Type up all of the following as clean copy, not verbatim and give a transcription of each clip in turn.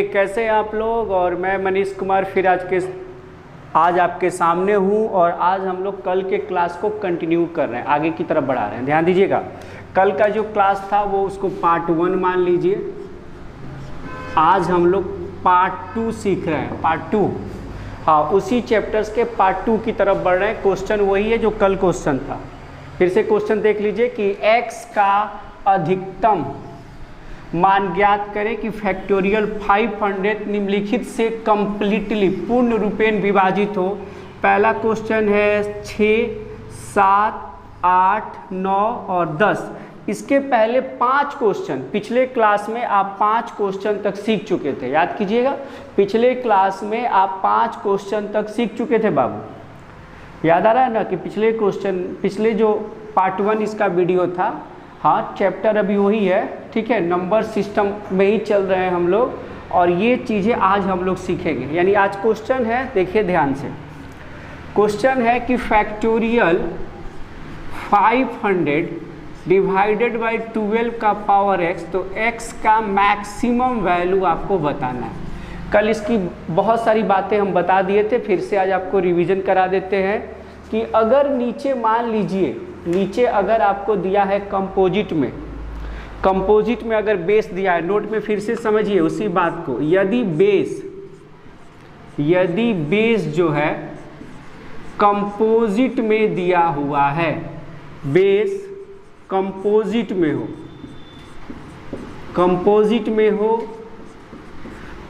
कैसे हैं आप लोग। और मैं मनीष कुमार फिर आज आपके सामने हूं और आज हम लोग कल के क्लास को कंटिन्यू कर रहे हैं, आगे की तरफ बढ़ा रहे हैं। ध्यान दीजिएगा, कल का जो क्लास था वो उसको पार्ट 1 मान लीजिए। आज हम लोग पार्ट 2 सीख रहे हैं, पार्ट 2। हाँ, उसी चैप्टर्स के पार्ट 2 की तरफ बढ़ रहे हैं। क्वेश्चन वही है जो कल क्वेश्चन था। फिर से क्वेश्चन देख लीजिए कि x का अधिकतम मान ज्ञात करें कि फैक्टोरियल 500 निम्नलिखित से कंप्लीटली पूर्ण रूपेण विभाजित हो। पहला क्वेश्चन है 6, 7, 8, 9 और 10। इसके पहले 5 क्वेश्चन पिछले क्लास में आप 5 क्वेश्चन तक सीख चुके थे। याद कीजिएगा, पिछले क्लास में आप 5 क्वेश्चन तक सीख चुके थे बाबू। याद आ रहा है ना कि पिछले जो पार्ट 1 इसका वीडियो था। हाँ, चैप्टर अभी वही है, ठीक है। नंबर सिस्टम में ही चल रहे हैं हम लोग और ये चीज़ें आज हम लोग सीखेंगे। यानी आज क्वेश्चन है, देखिए ध्यान से। क्वेश्चन है कि फैक्टोरियल 500 डिवाइडेड बाई 12 का पावर x, तो x का मैक्सिमम वैल्यू आपको बताना है। कल इसकी बहुत सारी बातें हम बता दिए थे, फिर से आज आपको रिवीजन करा देते हैं कि अगर नीचे मान लीजिए, नीचे अगर आपको दिया है कंपोजिट में अगर बेस दिया है, नोट में फिर से समझिए उसी बात को। यदि बेस जो है कंपोजिट में दिया हुआ है, बेस कंपोजिट में हो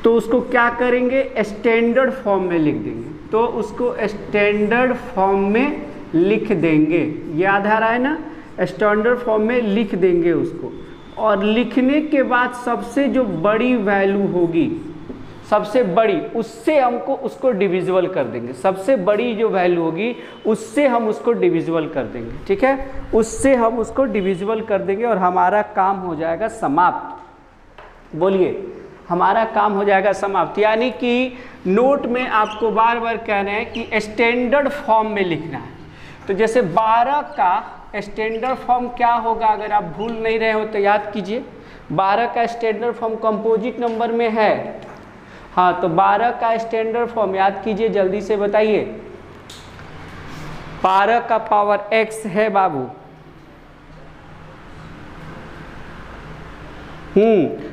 तो उसको क्या करेंगे, स्टैंडर्ड फॉर्म में लिख देंगे। तो उसको स्टैंडर्ड फॉर्म में लिख देंगे, याद आ रहा है ना, स्टैंडर्ड फॉर्म में लिख देंगे उसको। और लिखने के बाद सबसे जो बड़ी वैल्यू होगी, सबसे बड़ी, उससे हमको उसको डिविजिबल कर देंगे। सबसे बड़ी जो वैल्यू होगी उससे हम उसको डिविजिबल कर देंगे, ठीक है। उससे हम उसको डिविजिबल कर देंगे और हमारा काम हो जाएगा समाप्त। बोलिए, हमारा काम हो जाएगा समाप्त। यानी कि नोट में आपको बार बार कह रहे हैं कि स्टैंडर्ड फॉर्म में लिखना है। तो जैसे 12 का स्टैंडर्ड फॉर्म क्या होगा, अगर आप भूल नहीं रहे हो तो याद कीजिए। 12 का स्टैंडर्ड फॉर्म कंपोजिट नंबर में है। हाँ, तो 12 का स्टैंडर्ड फॉर्म याद कीजिए, जल्दी से बताइए। 12 का पावर x है बाबू।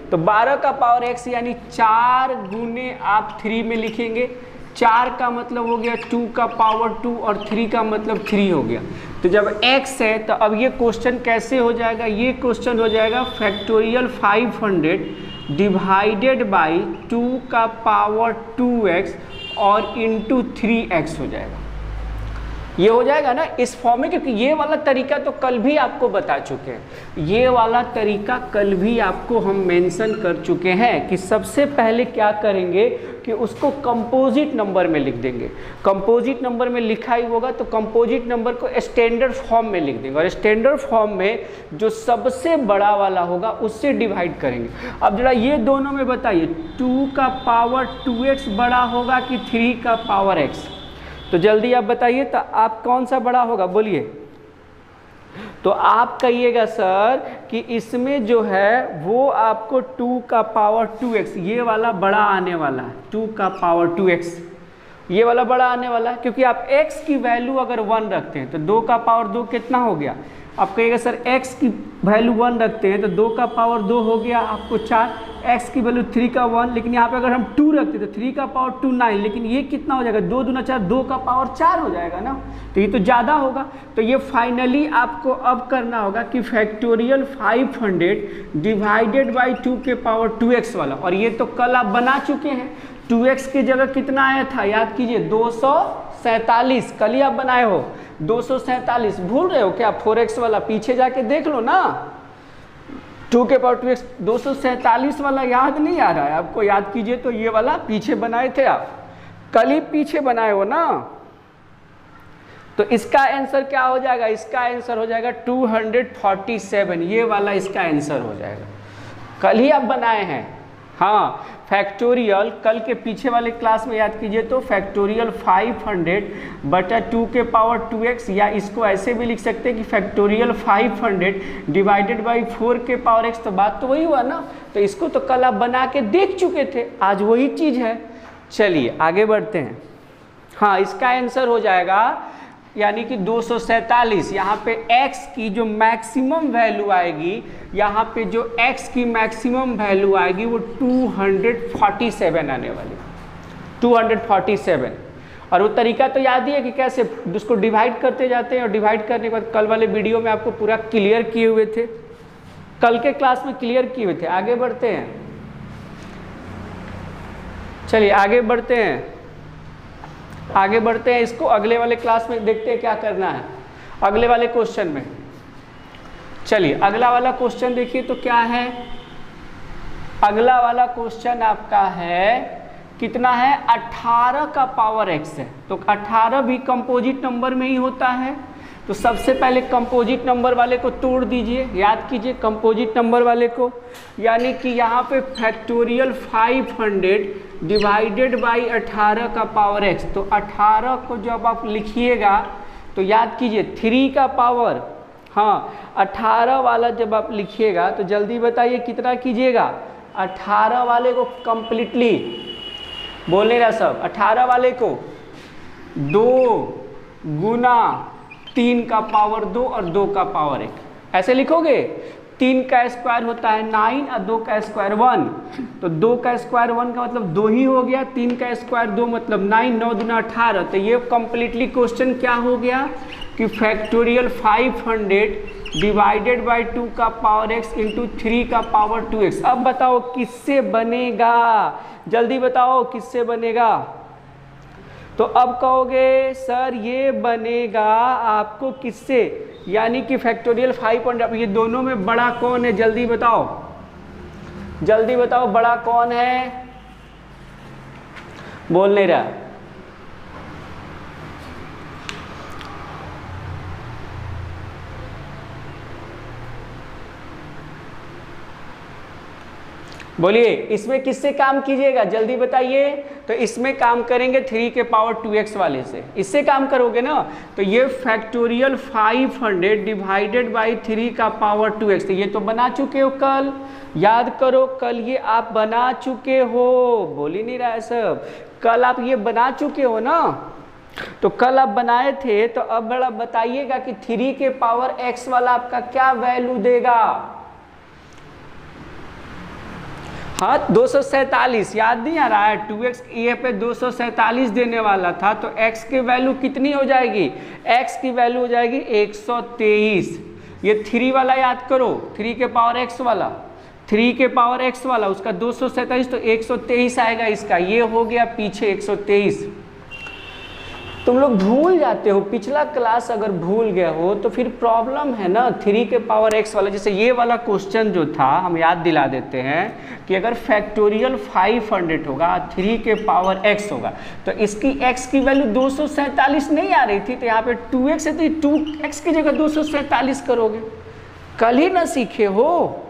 तो 12 का पावर x यानी 4 गुने आप 3 में लिखेंगे। 4 का मतलब हो गया 2 का पावर 2 और 3 का मतलब 3 हो गया। तो जब x है तो अब ये क्वेश्चन कैसे हो जाएगा, ये क्वेश्चन हो जाएगा फैक्टोरियल 500 डिवाइडेड बाई 2 का पावर 2x और इंटू 3x हो जाएगा। ये हो जाएगा ना इस फॉर्म में, क्योंकि ये वाला तरीका तो कल भी आपको बता चुके हैं। ये वाला तरीका कल भी आपको हम मेंशन कर चुके हैं कि सबसे पहले क्या करेंगे कि उसको कंपोजिट नंबर में लिख देंगे। कंपोजिट नंबर में लिखा ही होगा तो कंपोजिट नंबर को स्टैंडर्ड फॉर्म में लिख देंगे और स्टैंडर्ड फॉर्म में जो सबसे बड़ा वाला होगा उससे डिवाइड करेंगे। अब जरा ये दोनों में बताइए, 2 का पावर 2x बड़ा होगा कि 3 का पावर x? तो जल्दी आप बताइए, तो आप कौन सा बड़ा होगा, बोलिए। तो आप कहिएगा सर कि इसमें जो है वो आपको 2 का पावर 2x, ये वाला बड़ा आने वाला है। 2 का पावर 2x ये वाला बड़ा आने वाला है, क्योंकि आप x की वैल्यू अगर 1 रखते हैं तो 2 का पावर 2 कितना हो गया। आप कहिएगा सर x की वैल्यू 1 रखते हैं तो 2 का पावर 2 हो गया आपको 4, x की वैल्यू 3 का 1, लेकिन यहाँ पे अगर हम 2 रखते हैं तो 3 का पावर 2 9, लेकिन ये कितना हो जाएगा, 2 दूना 4, 2 का पावर 4 हो जाएगा ना, तो ये तो ज़्यादा होगा। तो ये फाइनली आपको अब करना होगा कि फैक्टोरियल 500 डिवाइडेड बाई 2 के पावर 2x वाला, और ये तो कल आप बना चुके हैं। 2x की जगह कितना आया था, याद कीजिए, 247। कल ही आप बनाए हो 247। भूल रहे हो क्या 4x वाला? पीछे जाके देख लो ना, 2 के पावर 2x 247 वाला याद नहीं आ रहा है आपको? याद कीजिए, तो ये वाला पीछे बनाए थे आप, कल ही पीछे बनाए हो ना। तो इसका आंसर क्या हो जाएगा, इसका आंसर हो जाएगा 247। ये वाला इसका आंसर हो जाएगा, कल ही आप बनाए हैं। हाँ, फैक्टोरियल कल के पीछे वाले क्लास में याद कीजिए तो फैक्टोरियल 500 बटा 2 के पावर 2x, या इसको ऐसे भी लिख सकते हैं कि फैक्टोरियल 500 डिवाइडेड बाई 4 के पावर x। तो बात तो वही हुआ ना, तो इसको तो कल आप बना के देख चुके थे, आज वही चीज़ है। चलिए आगे बढ़ते हैं। हाँ, इसका आंसर हो जाएगा यानी कि 247। यहाँ पे x की जो मैक्सिमम वैल्यू आएगी, यहाँ पे जो x की मैक्सिमम वैल्यू आएगी वो 247 आने वाली, 247। और वो तरीका तो याद ही है कि कैसे उसको डिवाइड करते जाते हैं, और डिवाइड करने के बाद कल वाले वीडियो में आपको पूरा क्लियर किए हुए थे, कल के क्लास में क्लियर किए हुए थे। आगे बढ़ते हैं, चलिए आगे बढ़ते हैं, आगे बढ़ते हैं। इसको अगले वाले क्लास में देखते हैं क्या करना है अगले वाले क्वेश्चन में। चलिए अगला वाला क्वेश्चन देखिए तो क्या है। अगला वाला क्वेश्चन आपका है कितना है, 18 का पावर x है। तो 18 भी कंपोजिट नंबर में ही होता है, तो सबसे पहले कंपोजिट नंबर वाले को तोड़ दीजिए, याद कीजिए कंपोजिट नंबर वाले को, यानी कि यहाँ पे फैक्टोरियल 500 डिवाइडेड बाई 18 का पावर x। तो 18 को जब आप लिखिएगा तो याद कीजिए 3 का पावर, हाँ 18 वाला जब आप लिखिएगा तो जल्दी बताइए कितना कीजिएगा, 18 वाले को कंप्लीटली बोलने रहा सब, 18 वाले को 2 गुना 3 का पावर 2 और 2 का पावर 1 ऐसे लिखोगे। 3 का स्क्वायर होता है 9 और 2 का स्क्वायर 1, तो 2 का स्क्वायर 1 का मतलब 2 ही हो गया, 3 का स्क्वायर 2 मतलब 9, 9 दूना 18। तो ये कंप्लीटली क्वेश्चन क्या हो गया कि फैक्टोरियल 500 डिवाइडेड बाई 2 का पावर x इंटू 3 का पावर 2x। अब बताओ किससे बनेगा, जल्दी बताओ किससे बनेगा। तो अब कहोगे सर ये बनेगा आपको किससे, यानी कि फैक्टोरियल 500। ये दोनों में बड़ा कौन है, जल्दी बताओ, जल्दी बताओ बड़ा कौन है, बोल नहीं रहा। बोलिए इसमें किससे काम कीजिएगा, जल्दी बताइए। तो इसमें काम करेंगे 3 के पावर 2x वाले से, इससे काम करोगे ना। तो ये फैक्टोरियल 500 डिवाइडेड बाई 3 का पावर 2x, तो ये तो बना चुके हो कल, याद करो कल ये आप बना चुके हो, बोल ही नहीं रहा है सब, कल आप ये बना चुके हो ना। तो कल आप बनाए थे, तो अब बड़ा बताइएगा कि 3 के पावर x वाला आपका क्या वैल्यू देगा। हाँ 247 याद नहीं आ रहा है, 2x ये पे 247 देने वाला था, तो x की वैल्यू कितनी हो जाएगी, x की वैल्यू हो जाएगी 123। ये 3 वाला याद करो, 3 के पावर x वाला, 3 के पावर x वाला उसका 247, तो 123 आएगा इसका, ये हो गया पीछे 123। तुम लोग भूल जाते हो, पिछला क्लास अगर भूल गए हो तो फिर प्रॉब्लम है ना। 3 के पावर x वाला, जैसे ये वाला क्वेश्चन जो था हम याद दिला देते हैं कि अगर फैक्टोरियल 500 होगा 3 के पावर x होगा, तो इसकी x की वैल्यू 247 नहीं आ रही थी, तो यहाँ पे 2x है तो 2x की जगह 247 करोगे। कल ही ना सीखे हो,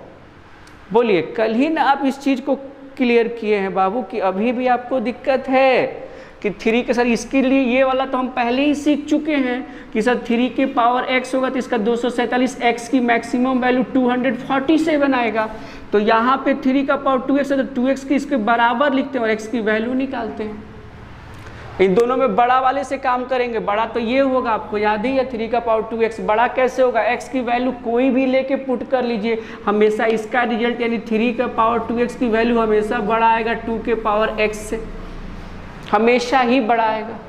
बोलिए कल ही ना आप इस चीज़ को क्लियर किए हैं बाबू, कि अभी भी आपको दिक्कत है कि 3 के सर इसके लिए ये वाला तो हम पहले ही सीख चुके हैं कि सर 3 के पावर x होगा तो इसका 247, x की मैक्सिमम वैल्यू 247 आएगा। तो यहाँ पे 3 का पावर 2x है तो 2x की इसके बराबर लिखते हैं और x की वैल्यू निकालते हैं। इन दोनों में बड़ा वाले से काम करेंगे, बड़ा तो ये होगा, आपको याद ही है 3 का पावर 2x। बड़ा कैसे होगा, x की वैल्यू कोई भी लेके पुट कर लीजिए, हमेशा इसका रिजल्ट यानी 3 का पावर 2x की वैल्यू हमेशा बड़ा आएगा 2 के पावर x से, हमेशा ही बड़ा आएगा।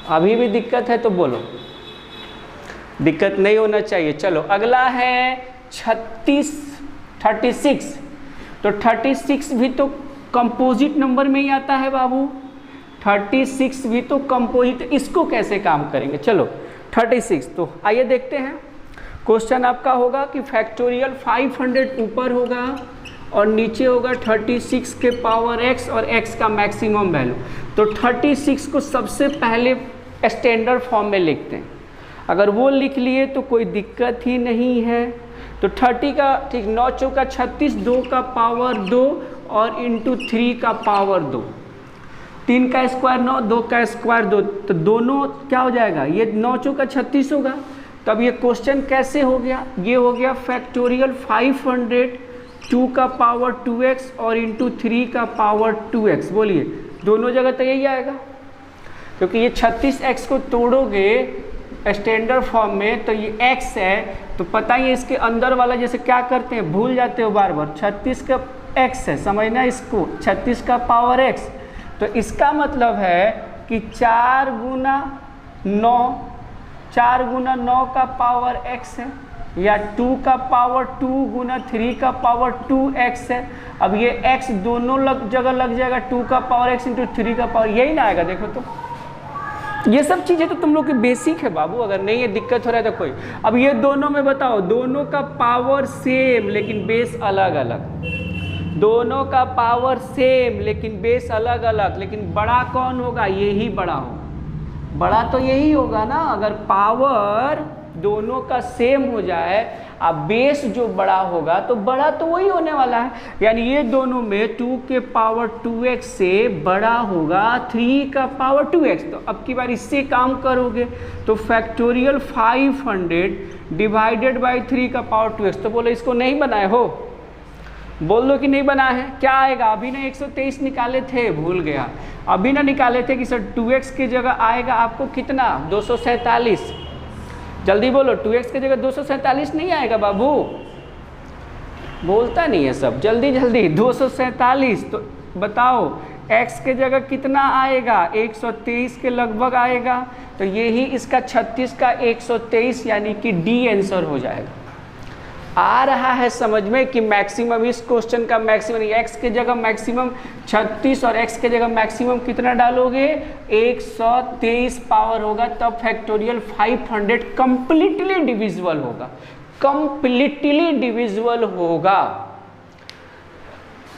अभी भी दिक्कत है तो बोलो, दिक्कत नहीं होना चाहिए। चलो अगला है 36। तो 36 भी तो कंपोजिट नंबर में ही आता है बाबू, 36 भी तो कंपोजिट, इसको कैसे काम करेंगे। चलो 36, तो आइए देखते हैं। क्वेश्चन आपका होगा कि फैक्टोरियल 500 ऊपर होगा और नीचे होगा 36 के पावर x और x का मैक्सिमम वैल्यू। तो 36 को सबसे पहले स्टैंडर्ड फॉर्म में लिखते हैं, अगर वो लिख लिए तो कोई दिक्कत ही नहीं है। तो 30 का ठीक 9 चौका 36, 2 का पावर 2 और इंटू 3 का पावर 2। 3 का स्क्वायर 9, 2 का स्क्वायर 2, तो दोनों क्या हो जाएगा, ये 9 चौका 36 होगा। तब ये क्वेश्चन कैसे हो गया, ये हो गया फैक्टोरियल 500 2 का पावर 2x और इंटू 3 का पावर 2x। बोलिए दोनों जगह तो यही आएगा, क्योंकि ये 36x को तोड़ोगे स्टैंडर्ड फॉर्म में तो ये x है, तो पता ही है इसके अंदर वाला जैसे क्या करते हैं, भूल जाते हो बार बार, 36 का x है, समझना इसको, 36 का पावर x। तो इसका मतलब है कि 4 गुना 9 का पावर x है, या 2 का पावर 2 गुना 3 का पावर 2x है। अब ये x दोनों जगह लग जाएगा, 2 का पावर x इंटू 3 का पावर, यही ना आएगा। देखो तो ये सब चीज़ें तो तुम लोग की बेसिक है बाबू, अगर नहीं ये दिक्कत हो रहा है तो कोई। अब ये दोनों में बताओ, दोनों का पावर सेम लेकिन बेस अलग अलग, दोनों का पावर सेम लेकिन बेस अलग अलग, लेकिन बड़ा कौन होगा, यही बड़ा होगा, बड़ा तो यही होगा ना। अगर पावर दोनों का सेम हो जाए अब बेस जो बड़ा होगा तो बड़ा तो वही होने वाला है, यानी ये दोनों में 2 के पावर 2x से बड़ा होगा 3 का पावर 2x। तो अब की बार इससे काम करोगे तो फैक्टोरियल 500 डिवाइडेड बाई 3 का पावर 2x। तो बोलो इसको नहीं बनाए हो, बोल दो कि नहीं बना है। क्या आएगा, अभी ना 123 निकाले थे, भूल गया, अभी ना निकाले थे कि सर 2x की जगह आएगा आपको कितना, 247। जल्दी बोलो, 2x की जगह 247 नहीं आएगा बाबू, बोलता नहीं है सब, जल्दी जल्दी 247। तो बताओ x के जगह कितना आएगा, 123 के लगभग आएगा। तो यही इसका 36 का 123 यानी कि डी आंसर हो जाएगा। आ रहा है समझ में कि मैक्सिमम इस क्वेश्चन का मैक्सिमम x के जगह मैक्सिमम 36 और x के जगह मैक्सिमम कितना डालोगे, 123 पावर होगा, तब फैक्टोरियल 500 कंप्लीटली डिविजिबल होगा, कंप्लीटली डिविजिबल होगा।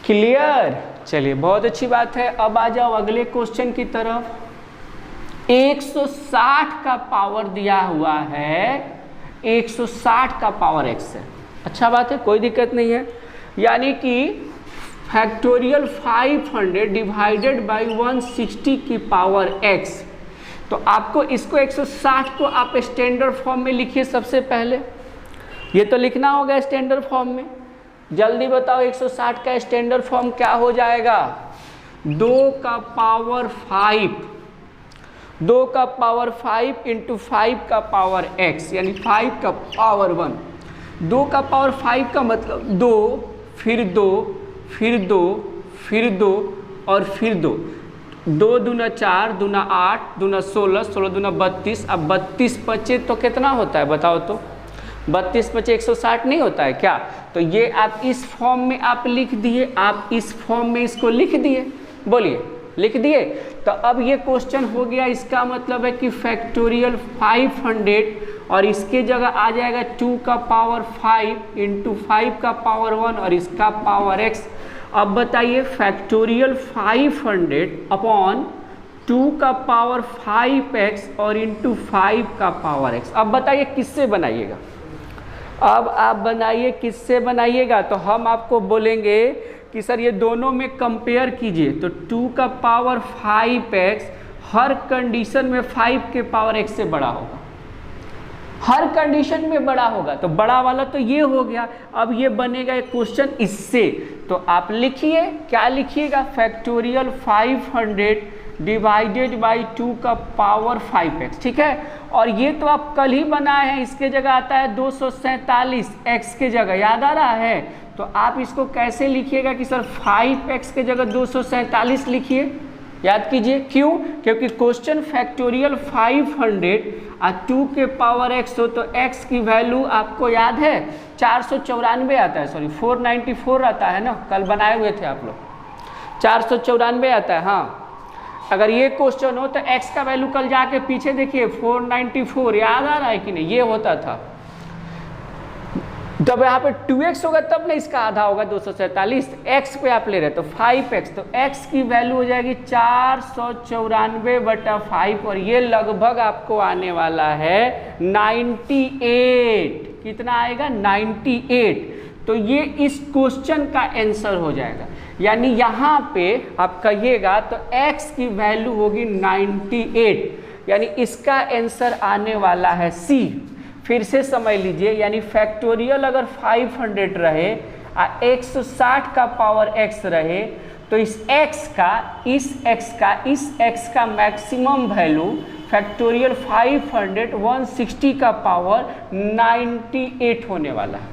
क्लियर, चलिए बहुत अच्छी बात है। अब आ जाओ अगले क्वेश्चन की तरफ। 160 का पावर दिया हुआ है, 160 का पावर x है, अच्छा बात है, कोई दिक्कत नहीं है। यानी कि फैक्टोरियल 500 डिवाइडेड बाई 160 की पावर x। तो आपको इसको 160 को आप स्टैंडर्ड फॉर्म में लिखिए सबसे पहले, ये तो लिखना होगा स्टैंडर्ड फॉर्म में। जल्दी बताओ 160 का स्टैंडर्ड फॉर्म क्या हो जाएगा, 2 का पावर 5, 2 का पावर 5 इंटू 5 का पावर x, यानी 5 का पावर 1। 2 का पावर 5 का मतलब 2 फिर 2 फिर 2 फिर 2 और फिर 2, 2 दूना 4, दूना 8, दूना 16, 16 दूना 32। अब 32 बचे तो कितना होता है बताओ तो, 32 बचे 160 नहीं होता है क्या। तो ये आप इस फॉर्म में आप लिख दिए, आप इस फॉर्म में इसको लिख दिए, बोलिए लिख दिए। तो अब ये क्वेश्चन हो गया, इसका मतलब है कि फैक्टोरियल 500 और इसके जगह आ जाएगा 2 का पावर 5 इंटू 5 का पावर 1 और इसका पावर x। अब बताइए फैक्टोरियल 500 अपॉन 2 का पावर 5x और इंटू 5 का पावर x। अब बताइए किससे बनाइएगा, अब आप बनाइए किससे बनाइएगा। तो हम आपको बोलेंगे कि सर ये दोनों में कंपेयर कीजिए, तो 2 का पावर 5x हर कंडीशन में 5 के पावर x से बड़ा होगा, हर कंडीशन में बड़ा होगा। तो बड़ा वाला तो ये हो गया। अब ये बनेगा एक क्वेश्चन इससे, तो आप लिखिए, क्या लिखिएगा, फैक्टोरियल 500 डिवाइडेड बाई 2 का पावर 5x, ठीक है। और ये तो आप कल ही बनाए हैं, इसके जगह आता है 247 x के जगह, याद आ रहा है। तो आप इसको कैसे लिखिएगा कि सर 5x के जगह 247 लिखिए, याद कीजिए, क्यों, क्योंकि क्वेश्चन फैक्टोरियल 500 और 2 के पावर x हो तो x की वैल्यू आपको याद है 494 आता है, सॉरी 494 आता है ना, कल बनाए हुए थे आप लोग, 494 आता है। हाँ, अगर ये क्वेश्चन हो तो x का वैल्यू कल जाके पीछे देखिए 494, याद आ रहा है कि नहीं, ये होता था। जब यहाँ पे 2x होगा तब ना इसका आधा होगा 247, x पे आप ले रहे तो 5x, तो x की वैल्यू हो जाएगी 494/5 और ये लगभग आपको आने वाला है 98। कितना आएगा, 98। तो ये इस क्वेश्चन का आंसर हो जाएगा। यानी यहाँ पे आप कहिएगा तो x की वैल्यू होगी 98, यानी इसका आंसर आने वाला है C। फिर से समझ लीजिए, यानी फैक्टोरियल अगर 500 रहे 160 का पावर x रहे तो इस x का मैक्सिमम वैल्यू फैक्टोरियल 500 160 का पावर 98 होने वाला है।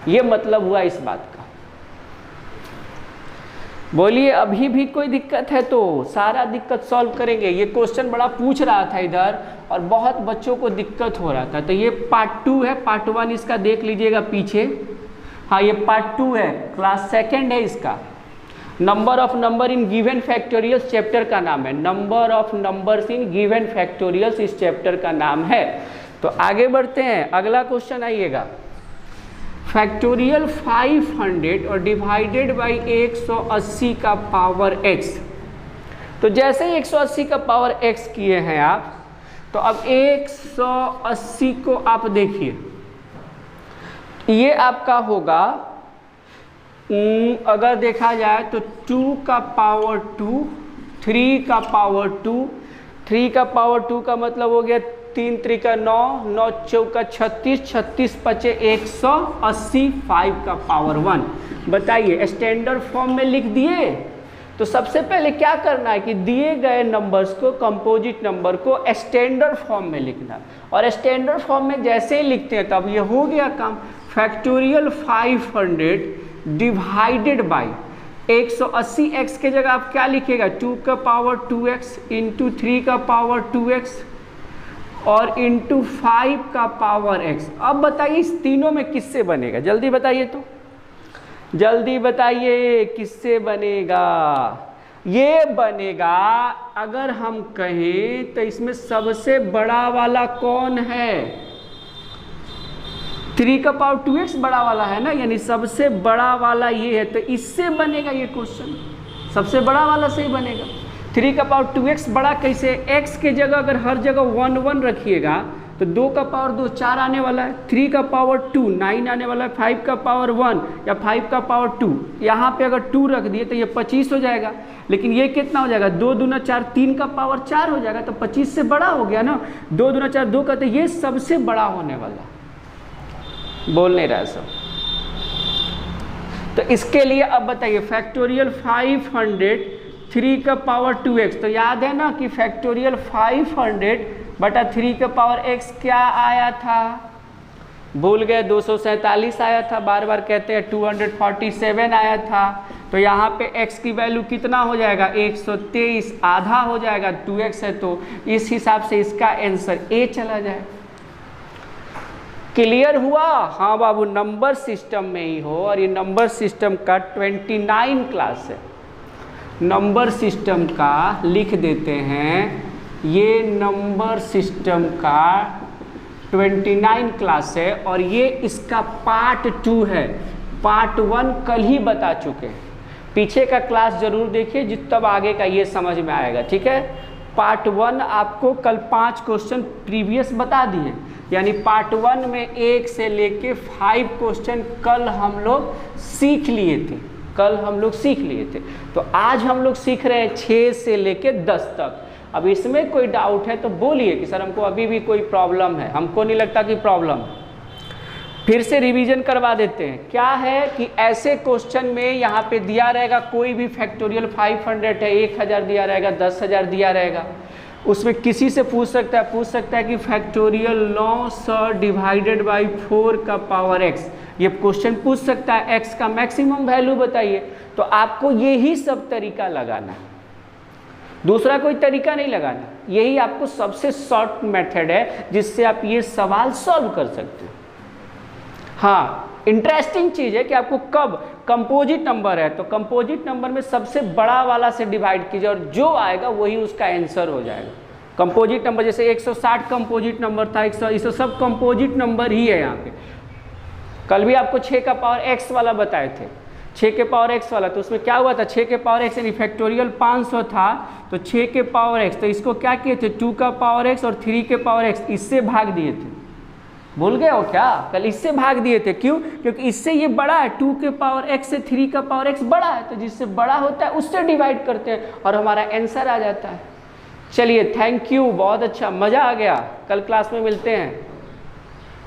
ये मतलब हुआ इस बात का। बोलिए अभी भी कोई दिक्कत है तो सारा दिक्कत सॉल्व करेंगे। ये क्वेश्चन बड़ा पूछ रहा था इधर और बहुत बच्चों को दिक्कत हो रहा था। तो ये पार्ट 2 है, पार्ट 1 इसका देख लीजिएगा पीछे। हाँ ये पार्ट 2 है, क्लास 2 है इसका। Number of number in given factorials chapter का नाम है। Number of numbers in given factorials इस चैप्टर का नाम है। तो आगे बढ़ते हैं, अगला क्वेश्चन आइएगा। फैक्टोरियल 500 और डिवाइडेड बाई 180 का पावर x। तो जैसे ही 180 का पावर x किए हैं आप, तो अब 180 को आप देखिए, ये आपका होगा अगर देखा जाए तो 2 का पावर 2, 3 का पावर 2, 3 का पावर 2 का मतलब हो गया 3 त्रिका 9, 9 चौका 36, 36 पचे 180, 5 का पावर 1। बताइए स्टैंडर्ड फॉर्म में लिख दिए। तो सबसे पहले क्या करना है कि दिए गए नंबर्स को, कंपोजिट नंबर को स्टैंडर्ड फॉर्म में लिखना। और स्टैंडर्ड फॉर्म में जैसे ही लिखते हैं तब ये हो गया काम। फैक्टोरियल 500 डिवाइडेड बाई 180x के जगह आप क्या लिखेगा, 2 का पावर 2x इंटू 3 का पावर 2x और इंटू 5 का पावर x। अब बताइए इस तीनों में किससे बनेगा, जल्दी बताइए, तो जल्दी बताइए किससे बनेगा। ये बनेगा, अगर हम कहें तो इसमें सबसे बड़ा वाला कौन है, 3 का पावर 2x बड़ा वाला है ना, यानी सबसे बड़ा वाला ये है। तो इससे बनेगा ये क्वेश्चन, सबसे बड़ा वाला से ही बनेगा। 3 का पावर 2x बड़ा कैसे, x के जगह अगर हर जगह 1 1 रखिएगा तो 2 का पावर 2 4 आने वाला है, 3 का पावर 2 9 आने वाला है, 5 का पावर 1 या 5 का पावर 2, यहाँ पे अगर 2 रख दिए तो ये 25 हो जाएगा। लेकिन ये कितना हो जाएगा, 2 दूना 4, 3 का पावर 4 हो जाएगा, तो 25 से बड़ा हो गया ना। 2 दूना 4 2 का, तो ये सबसे बड़ा होने वाला। बोल नहीं रहा सब। तो इसके लिए अब बताइए फैक्टोरियल 500 3 का पावर 2x, तो याद है ना कि फैक्टोरियल 500 बटा 3 का पावर x क्या आया था, भूल गए, 247 आया था, बार बार कहते हैं 247 आया था। तो यहाँ पे x की वैल्यू कितना हो जाएगा, 123, आधा हो जाएगा, 2x है तो इस हिसाब से इसका आंसर A चला जाए। क्लियर हुआ? हाँ बाबू, नंबर सिस्टम में ही हो, और ये नंबर सिस्टम का 29 क्लास है। नंबर सिस्टम का लिख देते हैं, ये नंबर सिस्टम का 29 क्लास है और ये इसका पार्ट 2 है। पार्ट 1 कल ही बता चुके हैं, पीछे का क्लास जरूर देखिए जिस तब आगे का ये समझ में आएगा। ठीक है, पार्ट 1 आपको कल 5 क्वेश्चन प्रीवियस बता दिए, यानी पार्ट 1 में 1 से लेके 5 क्वेश्चन कल हम लोग सीख लिए थे। तो आज हम लोग सीख रहे हैं 6 से लेके 10 तक। अब इसमें कोई डाउट है तो बोलिए कि सर हमको अभी भी कोई प्रॉब्लम है। हमको नहीं लगता कि प्रॉब्लम है। फिर से रिवीजन करवा देते हैं। क्या है कि ऐसे क्वेश्चन में यहाँ पे दिया रहेगा कोई भी फैक्टोरियल 500 है, 1000 दिया रहेगा, 10,000 दिया रहेगा, उसमें किसी से पूछ सकता है कि फैक्टोरियल 900 डिवाइडेड बाई 4 का पावर x, ये क्वेश्चन पूछ सकता है। x का मैक्सिमम वैल्यू बताइए। तो आपको यही सब तरीका लगाना है, दूसरा कोई तरीका नहीं लगाना। यही आपको सबसे शॉर्ट मेथड है जिससे आप ये सवाल सॉल्व कर सकते हो। हाँ, इंटरेस्टिंग चीज़ है कि आपको कब कंपोजिट नंबर है तो कंपोजिट नंबर में सबसे बड़ा वाला से डिवाइड कीजिए और जो आएगा वही उसका आंसर हो जाएगा। कंपोजिट नंबर जैसे 160 कंपोजिट नंबर था, 100, ये सब कंपोजिट नंबर ही है यहाँ पे। कल भी आपको 6 का पावर x वाला बताए थे, 6 के पावर x वाला, तो उसमें क्या हुआ था, 6 के पावर x यानी फैक्टोरियल 500 था तो 6 के पावर x, तो इसको क्या किए थे, 2 का पावर x और 3 के पावर x, इससे भाग दिए थे। भूल गए हो क्या? कल इससे भाग दिए थे, क्यों? क्योंकि इससे ये बड़ा है, 2 के पावर x से 3 का पावर x बड़ा है, तो जिससे बड़ा होता है उससे डिवाइड करते हैं और हमारा आंसर आ जाता है। चलिए थैंक यू, बहुत अच्छा, मज़ा आ गया। कल क्लास में मिलते हैं।